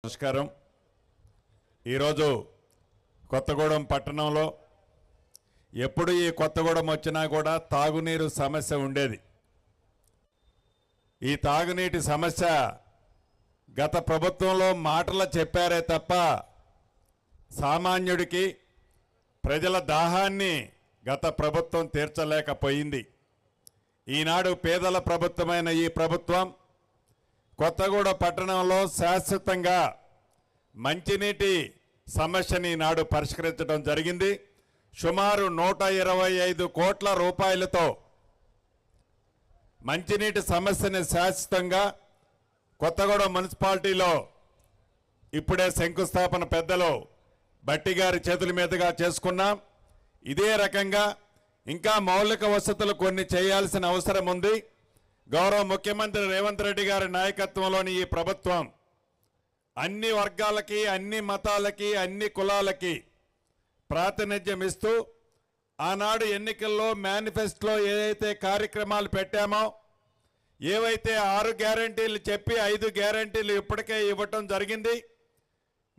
నమస్కారం. ఈరోజు కొత్తగూడెం పట్టణంలో ఎప్పుడు ఈ కొత్తగూడెం వచ్చినా కూడా తాగునీరు సమస్య ఉండేది. ఈ తాగునీటి సమస్య గత ప్రభుత్వంలో మాటలు చెప్పారే తప్ప సామాన్యుడికి ప్రజల దాహాన్ని గత ప్రభుత్వం తీర్చలేకపోయింది. ఈనాడు పేదల ప్రభుత్వమైన ఈ ప్రభుత్వం కొత్తగూడెం పట్టణంలో శాశ్వతంగా మంచినీటి సమస్యని ఈనాడు పరిష్కరించడం జరిగింది. సుమారు 125 కోట్ల రూపాయలతో మంచినీటి సమస్యని శాశ్వతంగా కొత్తగూడెం మున్సిపాలిటీలో ఇప్పుడే శంకుస్థాపన పెద్దలు బట్టి గారి చేతుల మీదుగా చేసుకున్నాం. ఇదే రకంగా ఇంకా మౌలిక వసతులు కొన్ని చేయాల్సిన అవసరం ఉంది. గౌరవ ముఖ్యమంత్రి రేవంత్ రెడ్డి గారి నాయకత్వంలోని ఈ ప్రభుత్వం అన్ని వర్గాలకి, అన్ని మతాలకి, అన్ని కులాలకి ప్రాతినిధ్యం ఇస్తూ ఆనాడు ఎన్నికల్లో మేనిఫెస్టోలో ఏదైతే కార్యక్రమాలు పెట్టామో, ఏవైతే 6 గ్యారంటీలు చెప్పి 5 గ్యారంటీలు ఇప్పటికే ఇవ్వటం జరిగింది.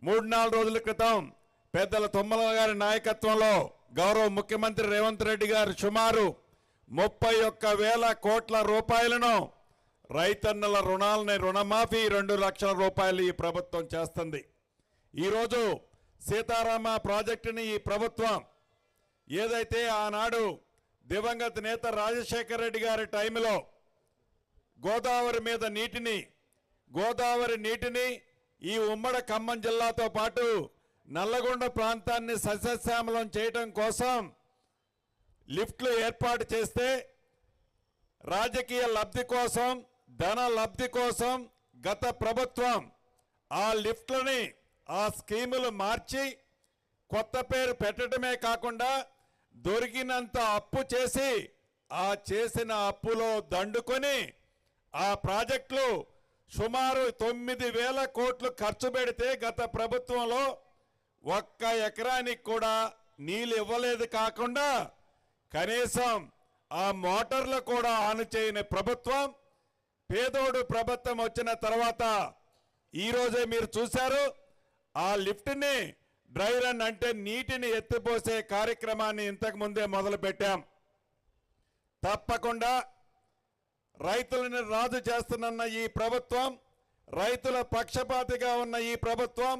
3-4 రోజుల క్రితం పెద్దల తుమ్మల గారి నాయకత్వంలో గౌరవ ముఖ్యమంత్రి రేవంత్ రెడ్డి గారు సుమారు 31,000 కోట్ల రూపాయలను రైతన్నల రుణాలని రుణమాఫీ 2 లక్షల రూపాయలు ఈ ప్రభుత్వం చేస్తుంది. ఈరోజు సీతారామ ప్రాజెక్టుని ఈ ప్రభుత్వం ఏదైతే ఆనాడు దివంగత నేత రాజశేఖర రెడ్డి గారి టైంలో గోదావరి మీద గోదావరి నీటిని ఈ ఉమ్మడి ఖమ్మం జిల్లాతో పాటు నల్లగొండ ప్రాంతాన్ని సస్యశ్యామలం చేయడం కోసం లిఫ్ట్లు ఏర్పాటు చేస్తే రాజకీయ లబ్ధి కోసం, ధన లబ్ధి కోసం గత ప్రభుత్వం ఆ లిఫ్ట్లని, ఆ స్కీములు మార్చి కొత్త పేరు పెట్టడమే కాకుండా దొరికినంత అప్పు చేసి ఆ చేసిన అప్పులో దండుకొని ఆ ప్రాజెక్టులు సుమారు 9,000 కోట్లు ఖర్చు పెడితే గత ప్రభుత్వంలో 1 ఎకరానికి కూడా నీళ్ళు ఇవ్వలేదు. కాకుండా కనీసం ఆ మోటార్లు కూడా ఆన్ చేయని ప్రభుత్వం పేదోడు ప్రభుత్వం వచ్చిన తర్వాత ఈరోజే మీరు చూశారు, ఆ లిఫ్ట్ని డ్రై రన్ అంటే నీటిని ఎత్తిపోసే కార్యక్రమాన్ని ఇంతకు ముందే మొదలు పెట్టాం. తప్పకుండా రైతులను రాజు చేస్తున్న ఈ ప్రభుత్వం, రైతుల పక్షపాతిగా ఉన్న ఈ ప్రభుత్వం,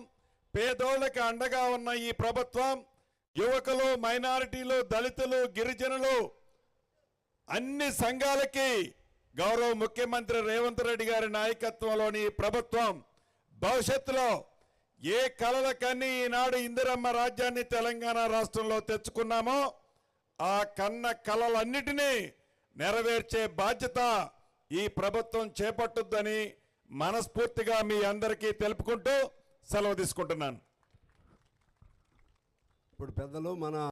పేదోళ్ళకి అండగా ఉన్న ఈ ప్రభుత్వం, యువకులు, మైనారిటీలు, దళితులు, గిరిజనులు అన్ని సంఘాలకి గౌరవ ముఖ్యమంత్రి రేవంత్ రెడ్డి గారి నాయకత్వంలోని ప్రభుత్వం భవిష్యత్తులో ఏ కలల కన్నీ ఈనాడు ఇందిరమ్మ రాజ్యాన్ని తెలంగాణ రాష్ట్రంలో తెచ్చుకున్నామో ఆ కన్న కలలన్నిటినీ నెరవేర్చే బాధ్యత ఈ ప్రభుత్వం చేపట్టుద్దని మనస్ఫూర్తిగా మీ అందరికీ తెలుపుకుంటూ సెలవు తీసుకుంటున్నాను. ఇప్పుడు పెద్దలు మన